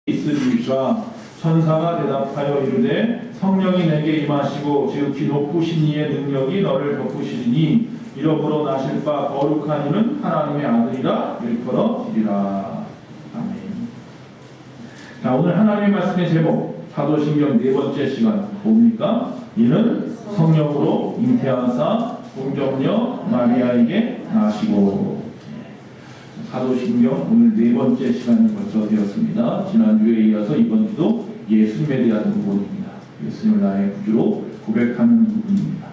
있으리라. 천사가 대답하여 이르되 성령이 내게 임하시고 지극히 높으신 이의 능력이 너를 덮으시리니 이러므로 나실 바 거룩한 이는 하나님의 아들이라 일컬어지리라. 아멘. 자, 오늘 하나님의 말씀의 제목 사도신경 네 번째 시간 뭡니까? 이는 성령으로 잉태하사 동정녀 마리아에게 나시고. 사도신경 오늘 네 번째 시간이 벌써 되었습니다. 지난주에 이어서 이번 주도 예수님에 대한 부분입니다. 예수님을 나의 구주로 고백하는 부분입니다.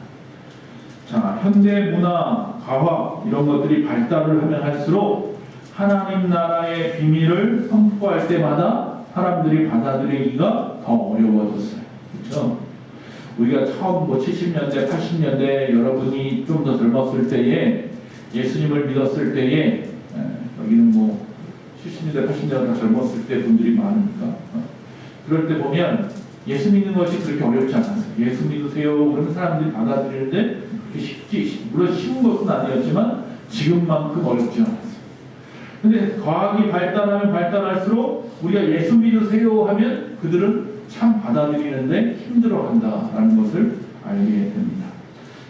자, 현대 문화, 과학 이런 것들이 발달을 하면 할수록 하나님 나라의 비밀을 선포할 때마다 사람들이 받아들이기가 더 어려워졌어요. 그렇죠? 우리가 처음 70년대, 80년대 여러분이 좀 더 젊었을 때에 예수님을 믿었을 때에 여기는 70년대, 80년대 다 젊었을 때 분들이 많으니까 그럴 때 보면 예수 믿는 것이 그렇게 어렵지 않았어요. 예수 믿으세요 그러면 사람들이 받아들이는데 그렇게 쉽지, 물론 쉬운 것은 아니었지만 지금만큼 어렵지 않았어요. 근데 과학이 발달하면 발달할수록 우리가 예수 믿으세요 하면 그들은 참 받아들이는데 힘들어한다라는 것을 알게 됩니다.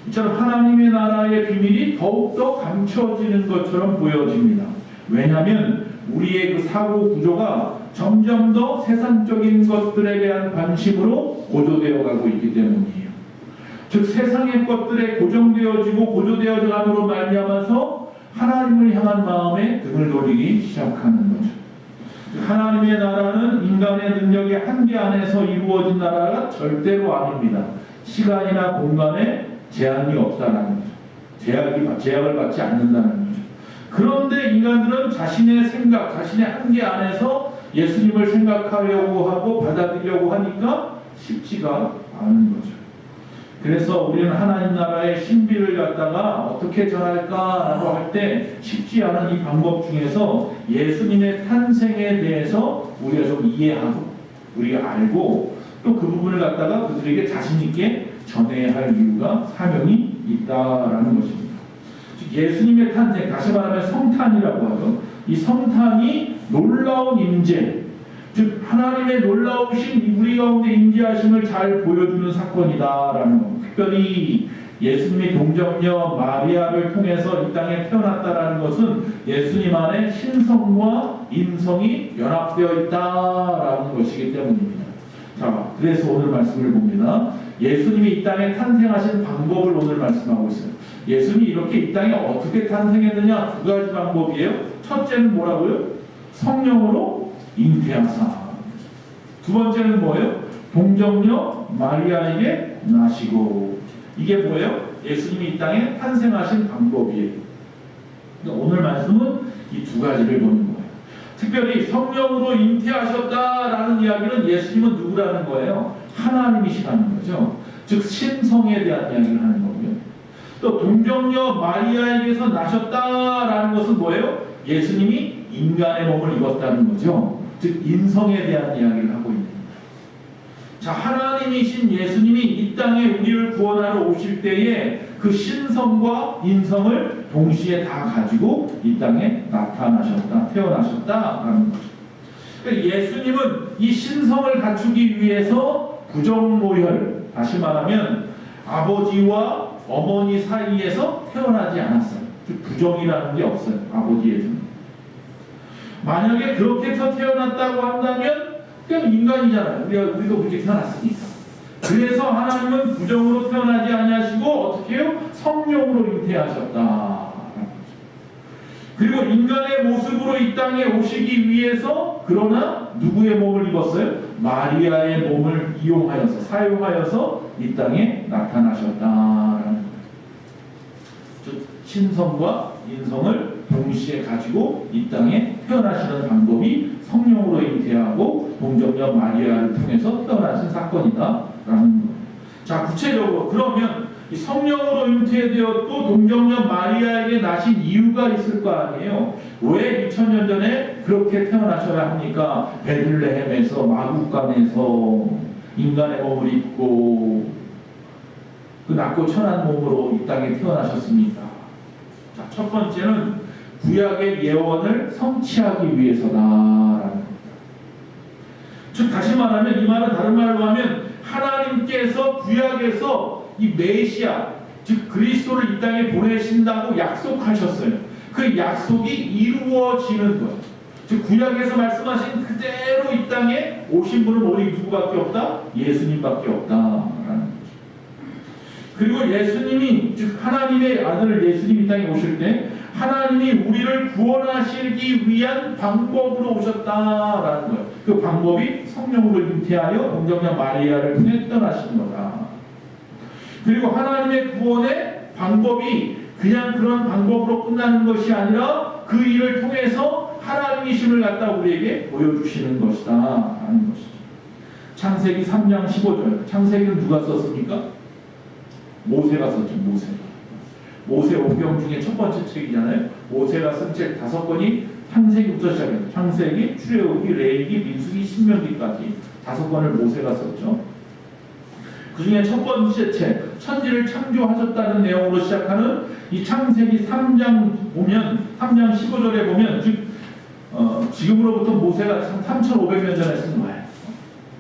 이처럼 하나님의 나라의 비밀이 더욱더 감춰지는 것처럼 보여집니다. 왜냐하면 우리의 그 사고 구조가 점점 더 세상적인 것들에 대한 관심으로 고조되어 가고 있기 때문이에요. 즉 세상의 것들에 고정되어지고 고조되어져 감으로 말미암아서 하나님을 향한 마음에 등을 돌리기 시작하는 거죠. 하나님의 나라는 인간의 능력의 한계 안에서 이루어진 나라가 절대로 아닙니다. 시간이나 공간에 제한이 없다는 거죠. 제약을 받지 않는다는 거죠. 그런데 인간들은 자신의 생각, 자신의 한계 안에서 예수님을 생각하려고 하고 받아들이려고 하니까 쉽지가 않은 거죠. 그래서 우리는 하나님 나라의 신비를 갖다가 어떻게 전할까라고 할 때 쉽지 않은 이 방법 중에서 예수님의 탄생에 대해서 우리가 좀 이해하고 우리가 알고 또 그 부분을 갖다가 그들에게 자신 있게 전해야 할 이유가 사명이 있다라는 것입니다. 예수님의 탄생, 다시 말하면 성탄이라고 하죠. 이 성탄이 놀라운 임재, 즉 하나님의 놀라우신 우리 가운데 임재하심을 잘 보여주는 사건이다라는 것. 특별히 예수님의 동정녀 마리아를 통해서 이 땅에 태어났다라는 것은 예수님 안에 신성과 인성이 연합되어 있다라는 것이기 때문입니다. 자, 그래서 오늘 말씀을 봅니다. 예수님이 이 땅에 탄생하신 방법을 오늘 말씀하고 있어요. 예수님이 이렇게 이 땅에 어떻게 탄생했느냐 두 가지 방법이에요. 첫째는 뭐라고요? 성령으로 잉태하사. 두 번째는 뭐예요? 동정녀 마리아에게 나시고. 이게 뭐예요? 예수님이 이 땅에 탄생하신 방법이에요. 그러니까 오늘 말씀은 이 두 가지를 보는 거예요. 특별히 성령으로 잉태하셨다라는 이야기는 예수님은 누구라는 거예요? 하나님이시라는 거죠. 즉 신성에 대한 이야기를 하는 거고요. 또 동정녀 마리아에게서 나셨다라는 것은 뭐예요? 예수님이 인간의 몸을 입었다는 거죠. 즉 인성에 대한 이야기를 하고 있는 겁니다. 자, 하나님이신 예수님이 이 땅에 우리를 구원하러 오실 때에 그 신성과 인성을 동시에 다 가지고 이 땅에 나타나셨다, 태어나셨다라는 거죠. 그러니까 예수님은 이 신성을 갖추기 위해서 부정모혈, 다시 말하면 아버지와 어머니 사이에서 태어나지 않았어요. 부정이라는 게 없어요. 아버지에서는. 만약에 그렇게 해서 태어났다고 한다면 그냥 인간이잖아요. 우리도 그렇게 태어났으니까. 그래서 하나님은 부정으로 태어나지 아니하시고 어떻게 해요? 성령으로 잉태하셨다. 그리고 인간의 모습으로 이 땅에 오시기 위해서 그러나 누구의 몸을 입었어요? 마리아의 몸을 이용하여서 사용하여서 이 땅에 나타나셨다라는 거예요. 즉 신성과 인성을 동시에 가지고 이 땅에 태어나시는 방법이 성령으로 잉태하고 동정녀 마리아를 통해서 태어나신 사건이다라는 거예요. 자, 구체적으로 그러면 이 성령으로 잉태되었고 동정녀 마리아에게 나신 이유가 있을 거 아니에요. 왜 2000년 전에 그렇게 태어나셔야 합니까? 베들레헴에서 마구간에서 인간의 몸을 입고 그 낮고 천한 몸으로 이 땅에 태어나셨습니다. 자, 첫 번째는 구약의 예언을 성취하기 위해서다라는 겁니다. 즉 다시 말하면, 이 말은 다른 말로 하면 하나님께서 구약에서 이 메시아, 즉 그리스도를 이 땅에 보내신다고 약속하셨어요. 그 약속이 이루어지는 것. 즉 구약에서 말씀하신 그대로 이 땅에 오신 분은 오직 누구밖에 없다? 예수님밖에 없다라는 거죠. 그리고 예수님이, 즉 하나님의 아들 예수님이 이 땅에 오실 때 하나님이 우리를 구원하시기 위한 방법으로 오셨다라는 거예요. 그 방법이 성령으로 잉태하여 동정녀 마리아를 통해 떠나신 거다. 그리고 하나님의 구원의 방법이 그냥 그런 방법으로 끝나는 것이 아니라 그 일을 통해서 하나님이심을 갖다 우리에게 보여주시는 것이다 라는 것이죠. 창세기 3장 15절. 창세기는 누가 썼습니까? 모세가 썼죠. 모세 5경 중에 첫 번째 책이잖아요. 모세가 쓴 책 5권이 창세기부터 시작해요. 창세기, 출애굽기, 레위기, 민수기, 신명기까지 5권을 모세가 썼죠. 그 중에 첫 번째 책, 천지를 창조하셨다는 내용으로 시작하는 이 창세기 3장 보면, 3장 15절에 보면, 즉 지금으로부터 모세가 3,500년 전에 쓴 거예요.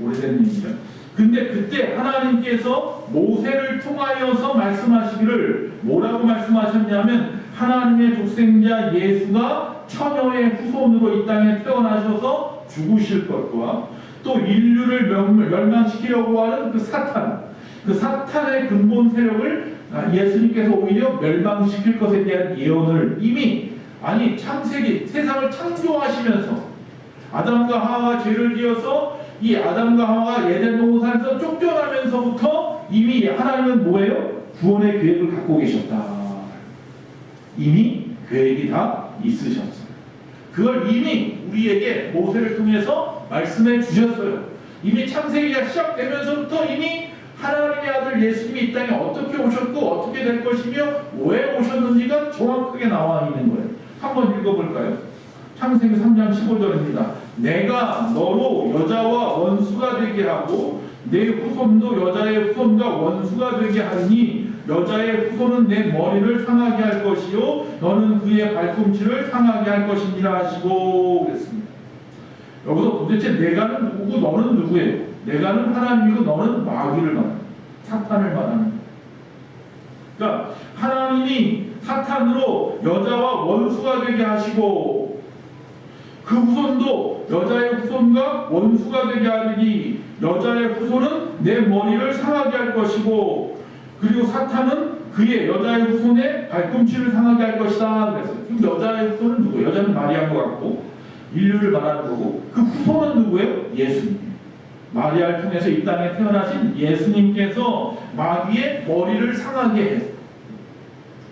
오래된 일이죠. 근데 그때 하나님께서 모세를 통하여서 말씀하시기를 뭐라고 말씀하셨냐면, 하나님의 독생자 예수가 처녀의 후손으로 이 땅에 태어나셔서 죽으실 것과 또 인류를 멸망시키려고 하는 그 사탄의 근본 세력을 예수님께서 오히려 멸망시킬 것에 대한 예언을 이미, 아니 창세기 세상을 창조하시면서 아담과 하와가 죄를 지어서 이 아담과 하와가 에덴 동산에서 쫓겨나면서부터 이미 하나님은 뭐예요? 구원의 계획을 갖고 계셨다. 이미 계획이 다 있으셨어요. 그걸 이미 우리에게 모세를 통해서 말씀해 주셨어요. 이미 창세기가 시작되면서부터 이미 하나님의 아들 예수님이 이 땅에 어떻게 오셨고 어떻게 될 것이며 왜 오셨는지가 정확하게 나와 있는 거예요. 한번 읽어볼까요? 창세기 3장 15절입니다. 내가 너로 여자와 원수가 되게 하고 내 후손도 여자의 후손과 원수가 되게 하니 여자의 후손은 내 머리를 상하게 할 것이요 너는 그의 발꿈치를 상하게 할 것이니라 하시고 그랬습니다. 여기서 도대체 내가는 누구고 너는 누구예요? 내가는 하나님이고 너는 마귀를 말하는, 사탄을 말하는 거예요. 그러니까 하나님이 사탄으로 여자와 원수가 되게 하시고 그 후손도 여자의 후손과 원수가 되게 하리니 여자의 후손은 내 머리를 상하게 할 것이고 그리고 사탄은 그의 여자의 후손의 발꿈치를 상하게 할 것이다 그랬어요. 지금 여자의 후손은 누구예요? 여자는 마리아인 것 같고 인류를 말하는 거고 그 후손은 누구예요? 예수님. 마리아를 통해서 이 땅에 태어나신 예수님께서 마귀의 머리를 상하게 해요.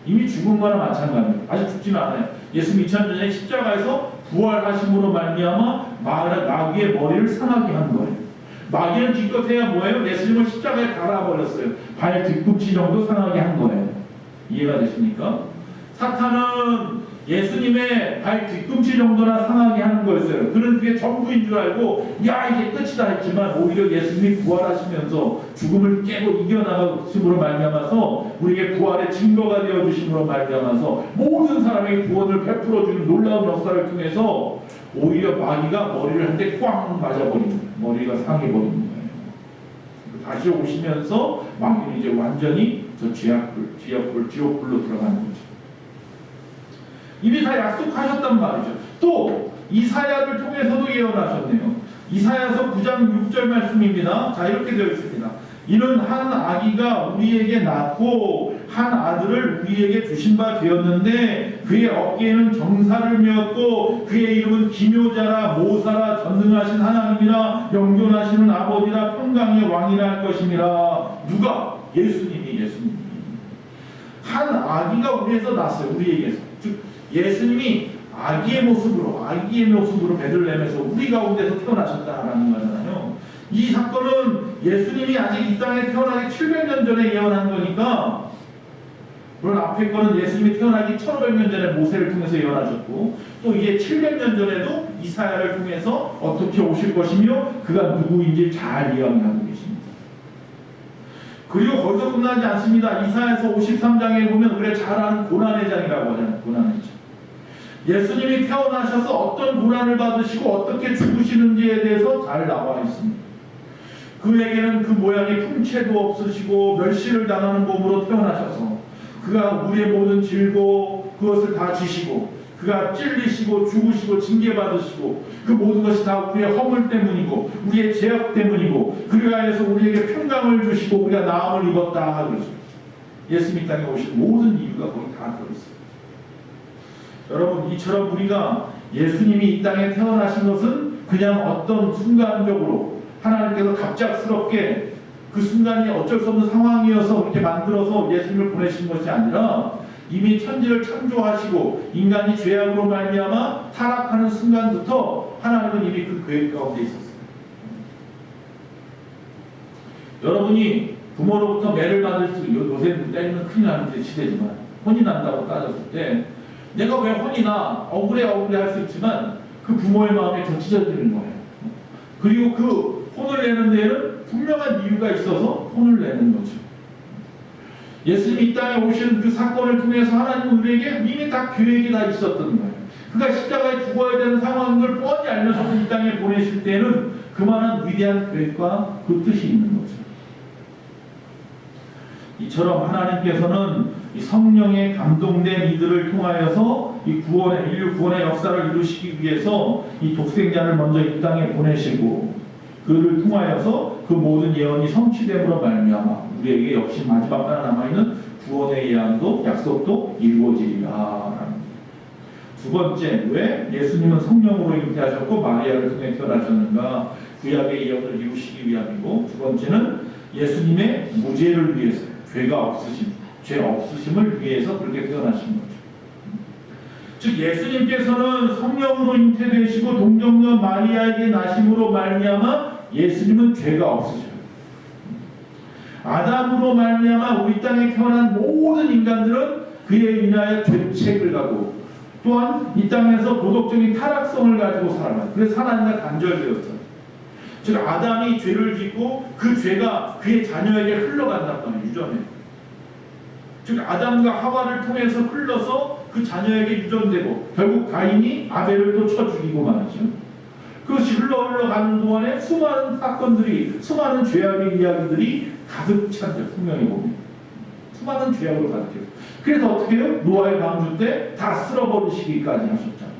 이미 죽은 거나 마찬가지예요. 아직 죽지는 않아요. 예수님 2000년 전에 십자가에서 부활하심으로 말미암아 마귀의 머리를 상하게 한 거예요. 마귀는 기껏해야 뭐예요? 예수님을 십자가에 달아버렸어요. 발 뒤꿈치 정도 상하게 한 거예요. 이해가 되십니까? 사탄은 예수님의 발 뒤꿈치 정도나 상하게 하는 거였어요. 그는 그게 전부인 줄 알고 야 이게 끝이다 했지만 오히려 예수님이 부활하시면서 죽음을 깨고 이겨나가심으로 말미암아서 우리에게 부활의 증거가 되어주심으로 말미암아서 모든 사람에게 구원을 베풀어주는 놀라운 역사를 통해서 오히려 마귀가 머리를 한 대 꽝 맞아버리는 거예요. 머리가 상해버리는 거예요. 다시 오시면서 마귀는 이제 완전히 저 지옥불로 들어가는 거죠. 이미 다 약속하셨단 말이죠. 또 이사야를 통해서도 예언하셨네요. 이사야서 9장 6절 말씀입니다. 자 이렇게 되어 있습니다. 이는 한 아기가 우리에게 낳고 한 아들을 우리에게 주신 바 되었는데 그의 어깨에는 정사를 메었고 그의 이름은 기묘자라 모사라 전능하신 하나님이라 영존하시는 아버지라 평강의 왕이라 할 것임이라. 누가? 예수님이 한 아기가 우리에서 났어요. 우리에게서. 즉 예수님이 아기의 모습으로 베들레헴에서 우리 가운데서 태어나셨다라는 거잖아요. 이 사건은 예수님이 아직 이 땅에 태어나기 700년 전에 예언한 거니까, 물론 앞에 거는 예수님이 태어나기 1500년 전에 모세를 통해서 예언하셨고 또 이제 700년 전에도 이사야를 통해서 어떻게 오실 것이며 그가 누구인지 잘 이야기하고 계십니다. 그리고 거기서 끝나지 않습니다. 이사야서 53장에 보면 우리가 잘 아는 고난의 장이라고 하잖아요. 고난의 장. 예수님이 태어나셔서 어떤 고난을 받으시고 어떻게 죽으시는지에 대해서 잘 나와 있습니다. 그에게는 그 모양의 품체도 없으시고 멸시를 당하는 몸으로 태어나셔서 그가 우리의 모든 질고 그것을 다 지시고 그가 찔리시고 죽으시고 징계받으시고 그 모든 것이 다 우리의 허물 때문이고 우리의 죄악 때문이고 그를 하여서 우리에게 평강을 주시고 우리가 나음을 입었다 그러죠. 예수님 땅에 오신 모든 이유가 거기 다 들어있어요. 여러분, 이처럼 우리가 예수님이 이 땅에 태어나신 것은 그냥 어떤 순간적으로 하나님께서 갑작스럽게 그 순간이 어쩔 수 없는 상황이어서 그렇게 만들어서 예수님을 보내신 것이 아니라 이미 천지를 창조하시고 인간이 죄악으로 말미암아 타락하는 순간부터 하나님은 이미 그 계획 가운데 있었어요. 여러분이 부모로부터 매를 받을 수, 요새는 때리면 큰일 나는 시대지만 혼이 난다고 따졌을 때 내가 왜 혼이 나? 억울해 할 수 있지만 그 부모의 마음에 더 찢어지는 거예요. 그리고 그 혼을 내는 데에는 분명한 이유가 있어서 혼을 내는 거죠. 예수님이 이 땅에 오신 그 사건을 통해서 하나님은 우리에게 이미 다 계획이 다 있었던 거예요. 그가 십자가에 죽어야 되는 상황인 걸 뻔히 알면서도 이 땅에 보내실 때는 그만한 위대한 계획과 그 뜻이 있는 거죠. 이처럼 하나님께서는 이 성령에 감동된 이들을 통하여서 이 구원의 인류 구원의 역사를 이루시기 위해서 이 독생자를 먼저 이 땅에 보내시고 그를 통하여서 그 모든 예언이 성취됨으로 말미암아 우리에게 역시 마지막 하나 남아있는 구원의 예언도 약속도 이루어지리라. 두 번째, 왜 예수님은 성령으로 잉태하셨고 마리아를 통해 태어나셨는가? 구약의 예언을 이루시기 위함이고, 두 번째는 예수님의 무죄를 위해서, 죄가 없으심, 죄 없으심을 위해서 그렇게 태어나신 거죠. 즉 예수님께서는 성령으로 잉태되시고 동정녀 마리아에게 나심으로 말미암아 예수님은 죄가 없으셔요. 아담으로 말미암아 우리 땅에 태어난 모든 인간들은 그에 인하여 죄책을 가고 또한 이 땅에서 도덕적인 타락성을 가지고 살아가요. 그래서 하나님과 단절되었어요. 즉 아담이 죄를 짓고 그 죄가 그의 자녀에게 흘러간단 말이에요. 유전에. 즉 아담과 하와를 통해서 흘러서 그 자녀에게 유전되고 결국 가인이 아벨을 또 쳐 죽이고 말이죠. 그것이 흘러가는 동안에 수많은 사건들이, 수많은 죄악의 이야기들이 가득 찬죠. 성경에 보면 수많은 죄악으로 가득해요. 그래서 어떻게 해요? 노아의 방주 때 다 쓸어버리시기까지 하셨잖아요.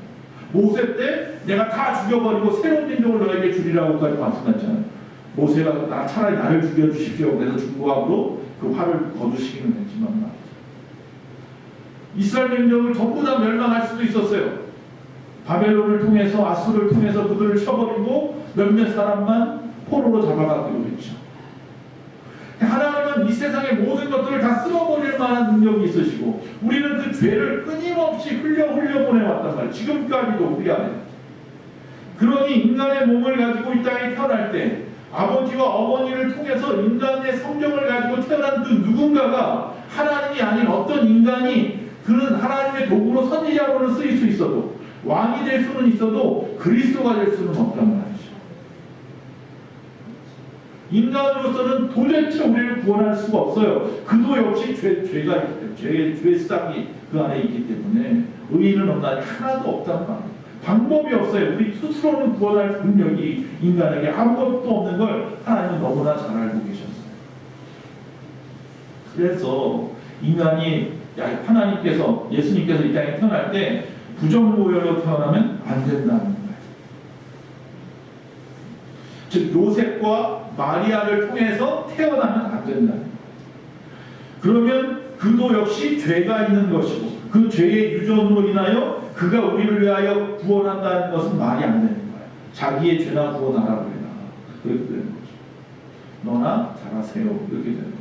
모세 때 내가 다 죽여버리고 새로운 민족을 너에게 주리라고까지 말씀하셨잖아요. 모세가 차라리 나를 죽여주십시오. 그래서 중고함으로 그 화를 거두시기는 했지만 말이죠. 이스라엘 민족을 전부 다 멸망할 수도 있었어요. 바벨론을 통해서 아수를 통해서 그들을 쳐버리고 몇몇 사람만 포로로 잡아가기로 했죠. 하나님은 이 세상의 모든 것들을 다 쓸어버릴 만한 능력이 있으시고 우리는 그 죄를 끊임없이 흘려 보내왔단 말이에요. 지금까지도 우리 안에. 그러니 인간의 몸을 가지고 이 땅에 태어날 때 아버지와 어머니를 통해서 인간의 성정을 가지고 태어난 그 누군가가 하나님이 아닌 어떤 인간이 그는 하나님의 도구로 선지자로는 쓰일 수 있어도 왕이 될 수는 있어도 그리스도가 될 수는 없단 말이죠. 인간으로서는 도대체 우리를 구원할 수가 없어요. 그도 역시 죄가 있기 때문에 죄싹이 그 안에 있기 때문에 의인은 없나니 하나도 없단 말이에요. 방법이 없어요. 우리 스스로는 구원할 능력이 인간에게 아무것도 없는 걸 하나님은 너무나 잘 알고 계셨어요. 그래서 인간이 하나님께서 예수님께서 이 땅에 태어날 때 부정모혈로 태어나면 안 된다는 거예요. 즉 요셉과 마리아를 통해서 태어나면 안 된다는 거예요. 그러면 그도 역시 죄가 있는 것이고 그 죄의 유전으로 인하여 그가 우리를 위하여 구원한다는 것은 말이 안 되는 거예요. 자기의 죄나 구원하라고 해라. 그렇게 되는 거죠. 너나 잘하세요. 이렇게 되는 거죠.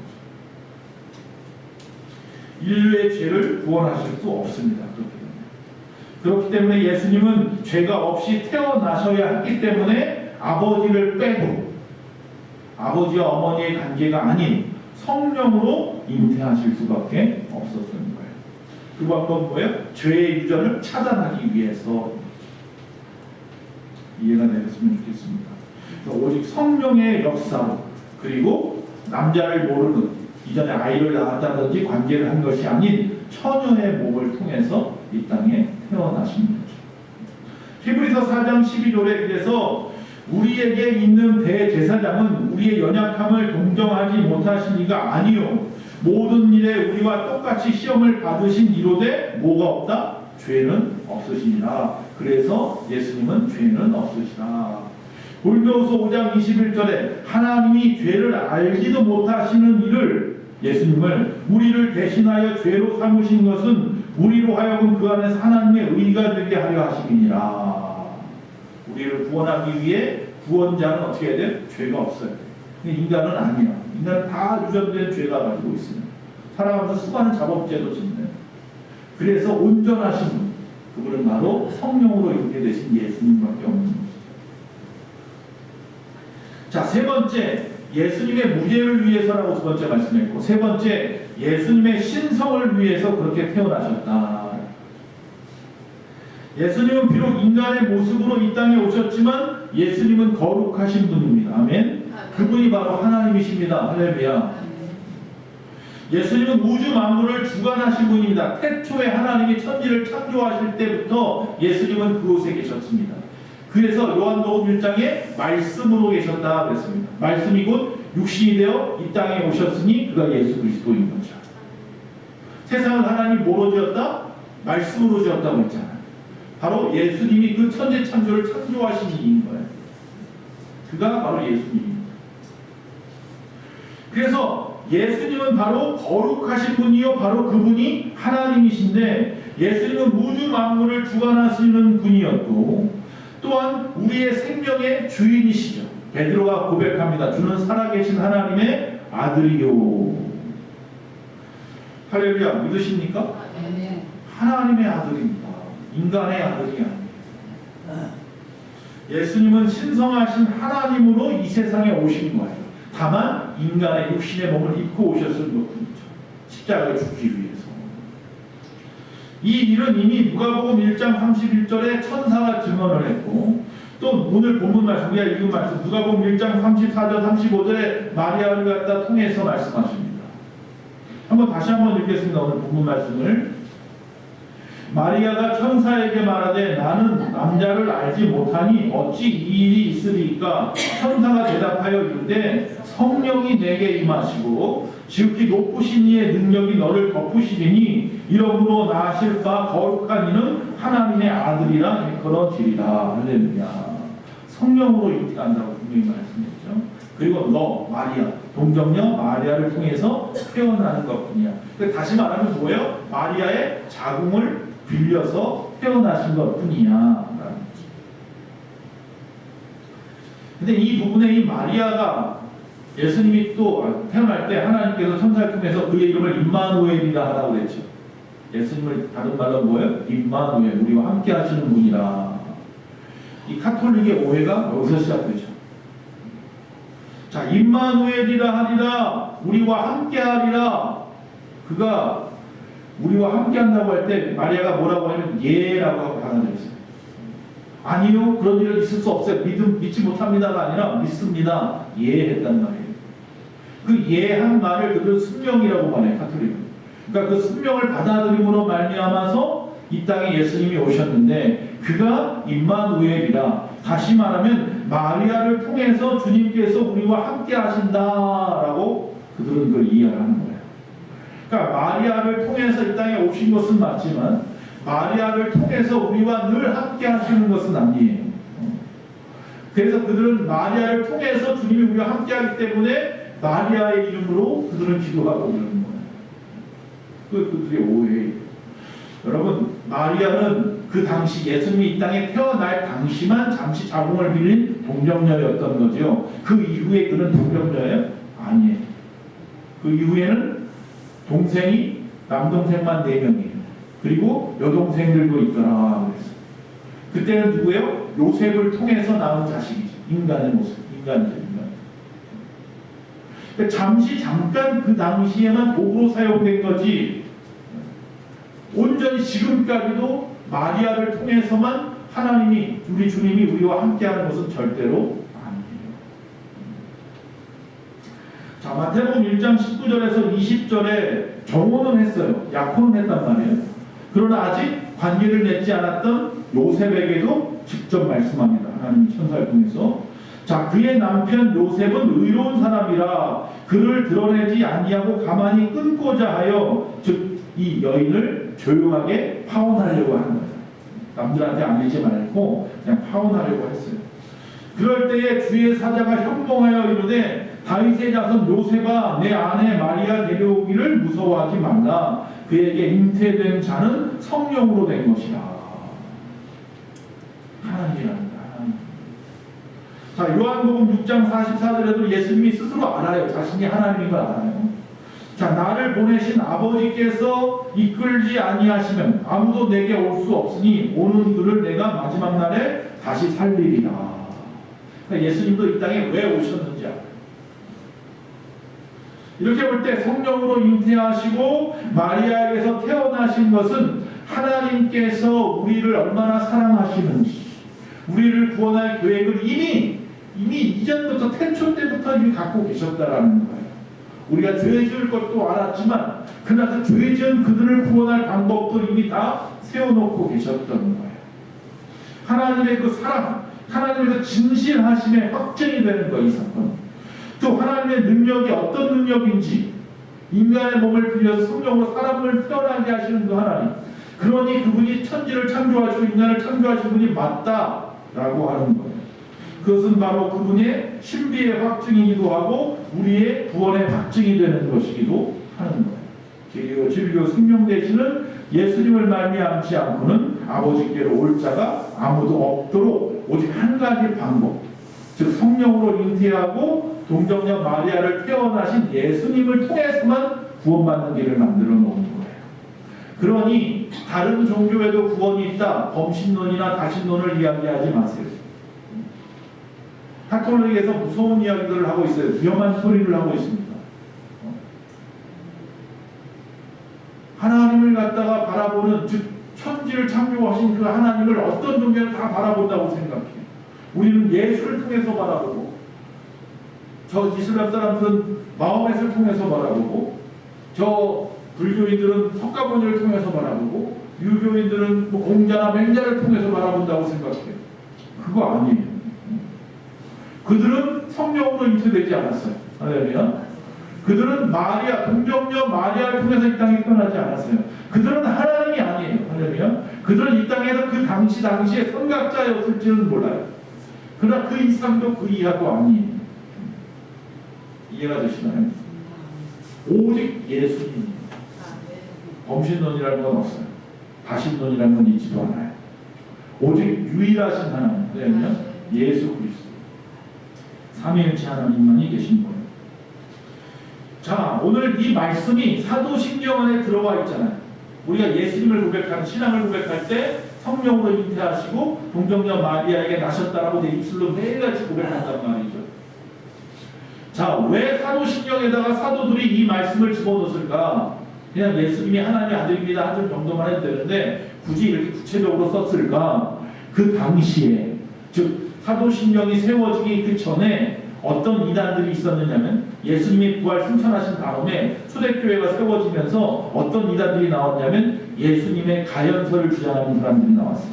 인류의 죄를 구원하실 수 없습니다. 그렇기 때문에 예수님은 죄가 없이 태어나셔야 했기 때문에 아버지를 빼고 아버지와 어머니의 관계가 아닌 성령으로 잉태하실 수밖에 없었던 거예요. 그 방법은 뭐예요? 죄의 유전을 차단하기 위해서. 이해가 되셨으면 좋겠습니다. 오직 성령의 역사로 그리고 남자를 모르는 이전에 아이를 낳았다든지 관계를 한 것이 아닌 처녀의 몸을 통해서 이 땅에 태어나신 거죠. 히브리서 4장 12절에 그래서 우리에게 있는 대제사장은 우리의 연약함을 동정하지 못하신 이가 아니요 모든 일에 우리와 똑같이 시험을 받으신 이로되 뭐가 없다? 죄는 없으시니라. 그래서 예수님은 죄는 없으시다. 고린도후서 5장 21절에 하나님이 죄를 알지도 못하시는 이를 예수님을 우리를 대신하여 죄로 삼으신 것은 우리로 하여금 그 안에서 하나님의 의가 되게 하려 하심이니라. 우리를 구원하기 위해 구원자는 어떻게 해야 돼? 죄가 없어야 돼. 근데 인간은 아니야. 인간은 다 유전된 죄가 가지고 있어요. 살아가면서 수많은 자범죄도 짓네. 그래서 온전하신 분, 그분은 바로 성령으로 이렇게 되신 예수님밖에 없는 것이죠. 자, 세 번째, 예수님의 무죄를 위해서라고 두 번째 말씀했고, 세 번째, 예수님의 신성을 위해서 그렇게 태어나셨다. 예수님은 비록 인간의 모습으로 이 땅에 오셨지만 예수님은 거룩하신 분입니다. 아멘. 그분이 바로 하나님이십니다. 할렐루야. 예수님은 우주 만물을 주관하신 분입니다. 태초에 하나님이 천지를 창조하실 때부터 예수님은 그곳에 계셨습니다. 그래서 요한복음 1장에 말씀으로 계셨다 그랬습니다. 말씀이 곧 육신이 되어 이 땅에 오셨으니 그가 예수 그리스도인 거죠. 세상을 하나님 뭐로 지었다? 말씀으로 지었다고 했잖아요. 바로 예수님이 그 천지 창조를 창조하신 이인 거예요. 그가 바로 예수님입니다. 그래서 예수님은 바로 거룩하신 분이요 바로 그분이 하나님이신데 예수님은 우주 만물을 주관하시는 분이었고 또한 우리의 생명의 주인이시죠. 베드로가 고백합니다. 주는 살아계신 하나님의 아들이요. 할렐루야. 믿으십니까? 네. 하나님의 아들입니다. 인간의 아들이 아닙니다. 예수님은 신성하신 하나님으로 이 세상에 오신 거예요. 다만 인간의 육신의 몸을 입고 오셨을 것뿐이죠. 십자가에 죽기 위해서. 이 일은 이미 누가복음 1장 31절에 천사가 증언을 했고 또 오늘 본문 말씀, 우리가 읽은 말씀 누가복음 1장 34절 35절에 마리아를 갖다 통해서 말씀하십니다. 다시 한번 읽겠습니다. 오늘 본문 말씀을. 마리아가 천사에게 말하되 나는 남자를 알지 못하니 어찌 이 일이 있으리까? 천사가 대답하여 이르되 성령이 내게 임하시고 지극히 높으신 이의 능력이 너를 덮으시리니 이러므로 나실 바 거룩한 이는 하나님의 아들이라 일컬어지리라. 할렐루야. 성령으로 잉태한다고 분명히 말씀했죠. 그리고 너 마리아 동정녀 마리아를 통해서 태어나는 것뿐이야. 다시 말하면 뭐예요? 마리아의 자궁을 빌려서 태어나신 것뿐이야. 근데 이 부분에 이 마리아가 예수님이 또 태어날 때 하나님께서 천사를 통해서 그의 이름을 임마누엘이라 하라고 그랬죠. 예수님을 다른 말로 뭐예요? 임마누엘, 우리와 함께 하시는 분이라. 이 카톨릭의 오해가 여기서 시작되죠. 자, 임마누엘이라 하리라, 우리와 함께 하리라. 그가 우리와 함께 한다고 할 때 마리아가 뭐라고 하면 예라고 받아들였어요. 아니요, 그런 일은 있을 수 없어요. 믿지 못합니다가 아니라 믿습니다. 예 했단 말이에요. 그 예한 말을 그들 순명이라고 말해요. 카톨릭은. 그러니까 그 순명을 받아들임으로 말미암아서 이 땅에 예수님이 오셨는데 그가 임마누엘이라. 다시 말하면 마리아를 통해서 주님께서 우리와 함께 하신다라고 그들은 그걸 이해하는 거예요. 그러니까 마리아를 통해서 이 땅에 오신 것은 맞지만 마리아를 통해서 우리와 늘 함께 하시는 것은 아니에요. 그래서 그들은 마리아를 통해서 주님이 우리와 함께 하기 때문에 마리아의 이름으로 그들은 기도하고 그러는 거예요. 그들의 오해예요. 여러분, 마리아는 그 당시 예수님이 이 땅에 태어날 당시만 잠시 자궁을 빌린 동정녀였던 거죠. 그 이후에 그는 동정녀예요? 아니에요. 그 이후에는 동생이 남동생만 4명이에요. 그리고 여동생들도 있더라 그랬어요. 그때는 누구예요? 요셉을 통해서 낳은 자식이죠. 인간의 모습, 인간이죠. 그러니까 잠깐 그 당시에만 도구로 사용된 거지 온전히 지금까지도 마리아를 통해서만 하나님이 우리 주님이 우리와 함께하는 것은 절대로 아니에요. 자, 마태복음 1장 19절에서 20절에 정언은 했어요. 약혼은 했단 말이에요. 그러나 아직 관계를 맺지 않았던 요셉에게도 직접 말씀합니다. 하나님 천사를 통해서. 자, 그의 남편 요셉은 의로운 사람이라 그를 드러내지 아니하고 가만히 끊고자 하여, 즉 이 여인을 조용하게 파혼하려고 하는 거예요. 남들한테 알리지 말고 그냥 파혼하려고 했어요. 그럴 때에 주의 사자가 현몽하여 이르되 다윗의 자손 요셉아, 내 아내 마리아 데려오기를 무서워하지 말라. 그에게 잉태된 자는 성령으로 된 것이라. 하나님이랍니다. 하나님. 자, 요한복음 6장 44절에도 예수님이 스스로 알아요. 자신이 하나님인 걸 알아요. 자, 나를 보내신 아버지께서 이끌지 아니하시면 아무도 내게 올 수 없으니 오는 그를 내가 마지막 날에 다시 살리리라. 그러니까 예수님도 이 땅에 왜 오셨는지 알아요. 이렇게 볼 때 성령으로 잉태하시고 마리아에게서 태어나신 것은 하나님께서 우리를 얼마나 사랑하시는지, 우리를 구원할 계획을 이미 이전부터 태초 때부터 이미 갖고 계셨다라는 거예요. 우리가 죄 지을 것도 알았지만 그러나 그 죄 지은 그들을 구원할 방법도 이미 다 세워놓고 계셨던 거예요. 하나님의 그 사랑, 하나님의 그 진실하심의 확증이 되는 거, 이 사건. 또 하나님의 능력이 어떤 능력인지, 인간의 몸을 빌려서 성령으로 사람을 태어나게 하시는 그 하나님, 그러니 그분이 천지를 창조하시고 인간을 창조하신 분이 맞다라고 하는 거예요. 그것은 바로 그분의 신비의 확증이기도 하고 우리의 구원의 확증이 되는 것이기도 하는 거예요. 길이요 진리요 생명 되시는 예수님을 말미암지 않고는 아버지께로 올 자가 아무도 없도록 오직 한 가지 방법, 즉 성령으로 잉태하고 동정녀 마리아를 태어나신 예수님을 통해서만 구원받는 길을 만들어 놓은 거예요. 그러니 다른 종교에도 구원이 있다, 범신론이나 다신론을 이야기하지 마세요. 카톨릭에서 무서운 이야기들을 하고 있어요. 위험한 소리를 하고 있습니다. 하나님을 갖다가 바라보는, 즉 천지를 창조하신 그 하나님을 어떤 종교는 다 바라본다고 생각해요. 우리는 예수를 통해서 바라보고, 저 이슬람 사람들은 마호멧을 통해서 바라보고, 저 불교인들은 석가모니를 통해서 바라보고, 유교인들은 뭐 공자나 맹자를 통해서 바라본다고 생각해요. 그거 아니에요. 그들은 성령으로 잉태되지 않았어요. 할렐루야. 그들은 마리아, 동정녀 마리아를 통해서 이 땅에 태어나지 않았어요. 그들은 하나님이 아니에요. 할렐루야. 그들은 이 땅에서 그 당시에 선각자였을지는 몰라요. 그러나 그 이상도 그 이하도 아니에요. 이해가 되시나요? 오직 예수님. 범신론이라는 건 없어요. 다신론이라는 건 있지도 않아요. 오직 유일하신 하나님, 그러면 예수 그리스도, 삼위일체 하나님만이 계신 거예요. 자, 오늘 이 말씀이 사도신경 안에 들어와 있잖아요. 우리가 예수님을 고백하는, 신앙을 고백할 때 성령으로 잉태하시고 동정녀 마리아에게 나셨다라고 내 입술로 매일같이 고백한단 말이죠. 자, 왜 사도신경에다가 사도들이 이 말씀을 집어넣었을까? 그냥 예수님이 하나님의 아들입니다 하는 정도만 해도 되는데 굳이 이렇게 구체적으로 썼을까? 그 당시에, 즉 사도신경이 세워지기 그 전에 어떤 이단들이 있었느냐면, 예수님이 부활 승천하신 다음에 초대교회가 세워지면서 어떤 이단들이 나왔냐면 예수님의 가연설을 주장하는 사람들이 나왔어요.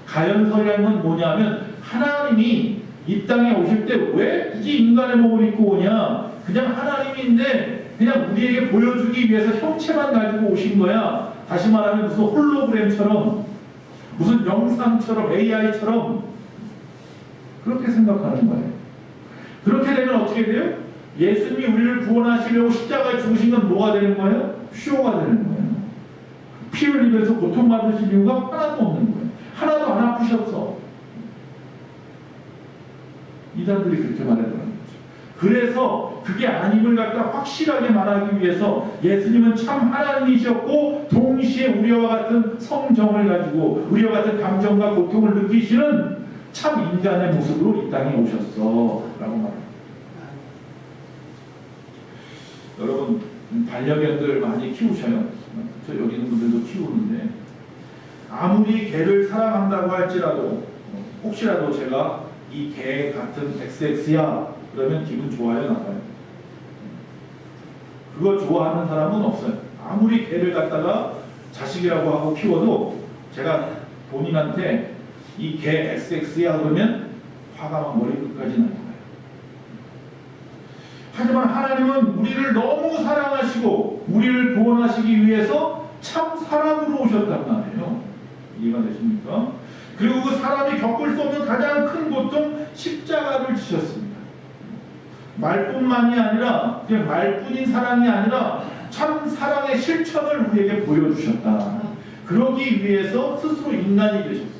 가연설이라는 건 뭐냐면 하나님이 이 땅에 오실 때 왜 굳이 인간의 몸을 입고 오냐, 그냥 하나님인데 그냥 우리에게 보여주기 위해서 형체만 가지고 오신 거야. 다시 말하면 무슨 홀로그램처럼, 무슨 영상처럼, AI처럼 그렇게 생각하는 거예요. 그렇게 되면 어떻게 돼요? 예수님이 우리를 구원하시려고 십자가에 죽으신 건 뭐가 되는 거예요? 쇼가 되는 거예요. 피 흘리면서 고통받으실 이유가 하나도 없는 거예요. 하나도 안 아프셨어. 이단들이 그렇게 말하더라는 거죠. 그래서 그게 아님을 갖다 확실하게 말하기 위해서 예수님은 참 하나님이셨고 동시에 우리와 같은 성정을 가지고 우리와 같은 감정과 고통을 느끼시는 참 인간의 모습으로 이 땅에 오셨어 라고 말합니다. 여러분 반려견들 많이 키우셔요? 저 여기 있는 분들도 키우는데 아무리 개를 사랑한다고 할지라도 혹시라도 제가 이 개 같은 XX야 그러면 기분 좋아요, 나빠요? 그거 좋아하는 사람은 없어요. 아무리 개를 갖다가 자식이라고 하고 키워도 제가 본인한테 이 개 XX야 그러면 화가 막 머리 끝까지 날 거예요. 하지만 하나님은 우리를 너무 사랑하시고 우리를 구원하시기 위해서 참 사람으로 오셨단 말이에요. 이해가 되십니까? 그리고 그 사람이 겪을 수 없는 가장 큰 고통 십자가를 지셨습니다. 말뿐만이 아니라 그냥 말뿐인 사랑이 아니라 참 사랑의 실천을 우리에게 보여주셨다. 그러기 위해서 스스로 인간이 되셨어요.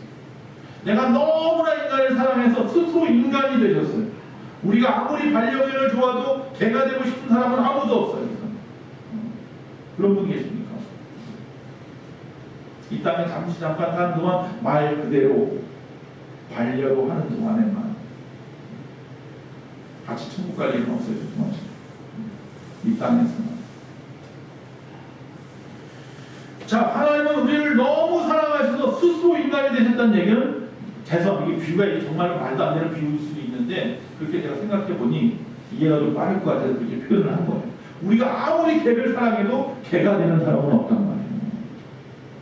내가 너무나 인간을 사랑해서 스스로 인간이 되셨어요. 우리가 아무리 반려견을 좋아도 개가 되고 싶은 사람은 아무도 없어요. 그런 분 계십니까? 이 땅에 잠깐 사는 동안 말 그대로 반려로 하는 동안에만 같이 천국 갈 일은 없어요. 이 땅에서만. 자, 하나님은 우리를 너무 사랑하셔서 스스로 인간이 되셨다는 얘기는 이게 비유가 정말 말도 안 되는 비유일 수도 있는데 그렇게 제가 생각해 보니 이해가 좀 빠를 것 같아서 그렇게 표현을 한 거예요. 우리가 아무리 개를 사랑해도 개가 되는 사람은 없단 말이에요.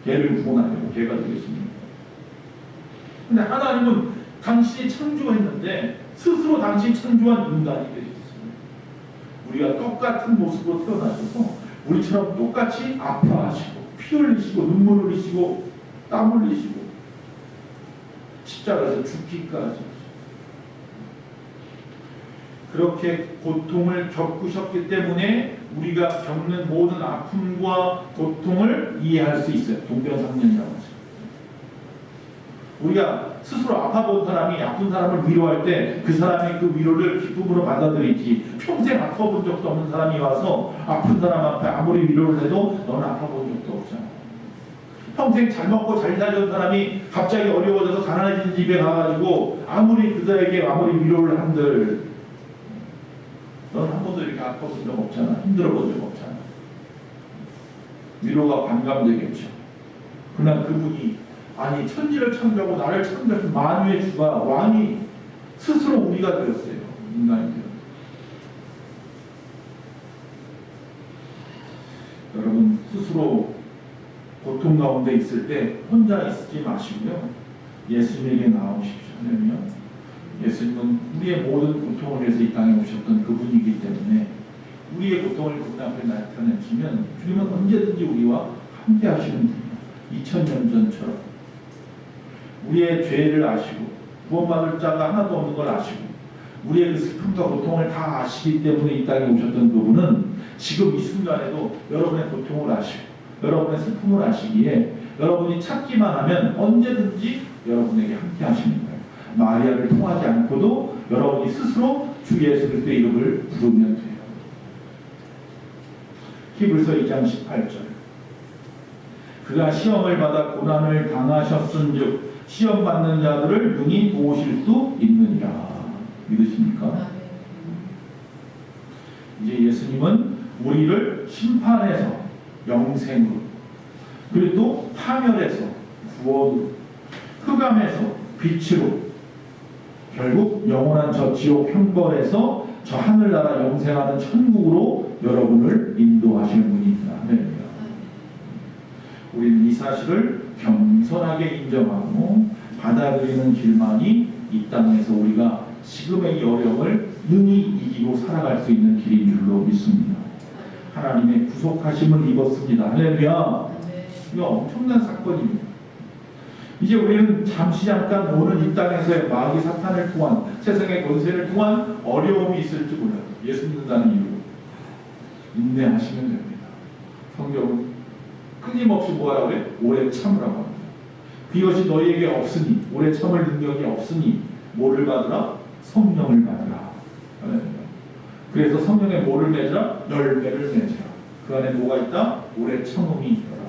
개를 구원하려고 개가 되겠습니까? 근데 하나님은 당신이 창조했는데 스스로 당신이 창조한 인간이 되셨습니다. 우리가 똑같은 모습으로 태어나셔서 우리처럼 똑같이 아파하시고 피 흘리시고 눈물 흘리시고 땀 흘리시고 십자가에서 죽기까지 그렇게 고통을 겪으셨기 때문에 우리가 겪는 모든 아픔과 고통을 이해할 수 있어요. 동병상련이라고 하죠. 우리가 스스로 아파본 사람이 아픈 사람을 위로할 때 그 사람의 그 위로를 기쁨으로 받아들이지, 평생 아파본 적도 없는 사람이 와서 아픈 사람 앞에 아무리 위로를 해도 너는 아파본 적도 없잖아. 평생 잘 먹고 잘 살던 사람이 갑자기 어려워져서 가난해진 집에 가가지고 아무리 그들에게 아무리 위로를 한들 너는 한 번도 이렇게 아파본 적 없잖아. 힘들어 본 적 없잖아. 위로가 반감되겠죠. 그러나 그분이 아니 천지를 창조하고 나를 창조하신 만유의 주가 왕이 스스로 우리가 되었어요. 인간이 되었어요. 여러분 스스로 고통 가운데 있을 때 혼자 있지 마시고요. 예수님에게 나오십시오. 왜냐면 예수님은 우리의 모든 고통을 위해서 이 땅에 오셨던 그분이기 때문에 우리의 고통을 그분 앞에 나타내시면 주님은 언제든지 우리와 함께 하시는 분이에요. 2000년 전처럼 우리의 죄를 아시고 구원받을 자가 하나도 없는 걸 아시고 우리의 그 슬픔과 고통을 다 아시기 때문에 이 땅에 오셨던 그분은 지금 이 순간에도 여러분의 고통을 아시고 여러분의 슬픔을 아시기에 여러분이 찾기만 하면 언제든지 여러분에게 함께 하시는 거예요. 마리아를 통하지 않고도 여러분이 스스로 주 예수 그리스도의 이름을 부르면 돼요. 히브리서 2장 18절 그가 시험을 받아 고난을 당하셨은즉 시험 받는 자들을 능히 도우실 수 있느니라. 믿으십니까? 이제 예수님은 우리를 심판에서 영생으로 그리고 또 파멸에서 구원으로 흑암에서 빛으로 결국 영원한 저 지옥 형벌에서 저 하늘나라 영생하는 천국으로 여러분을 인도하시는 분입니다. 우리는 이 사실을 겸손하게 인정하고 받아들이는 길만이 이 땅에서 우리가 지금의 이 어려움을 능히 이기고 살아갈 수 있는 길인 줄로 믿습니다. 하나님의 구속하심을 입었습니다. 할렐루야. 이거 엄청난 사건입니다. 이제 우리는 잠깐 오는 이 땅에서의 마귀 사탄을 통한 세상의 권세를 통한 어려움이 있을지 몰라도 예수 믿는다는 이유로 인내하시면 됩니다. 성경은 끊임없이 뭐라고 그래? 오래 참으라고 합니다. 그것이 너희에게 없으니 오래 참을 능력이 없으니 뭐를 받으라? 성령을 받으라. 그래서 성령에 뭐를 맺으라? 열매를 맺으라. 그 안에 뭐가 있다? 오래 참음이 있더라.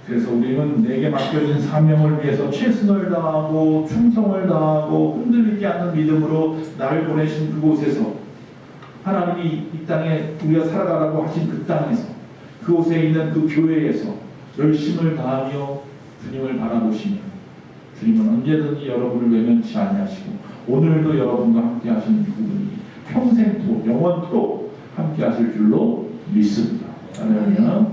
그래서 우리는 내게 맡겨진 사명을 위해서 최선을 다하고 충성을 다하고 흔들리지 않는 믿음으로 나를 보내신 그곳에서 하나님이 이 땅에 우리가 살아가라고 하신 그 땅에서 그곳에 있는 그 교회에서 열심을 다하며 주님을 바라보시며 주님은 언제든지 여러분을 외면치 아니하시고 오늘도 여러분과 함께 하시는 그분이 평생토록 영원토록 함께 하실 줄로 믿습니다. 할렐루야.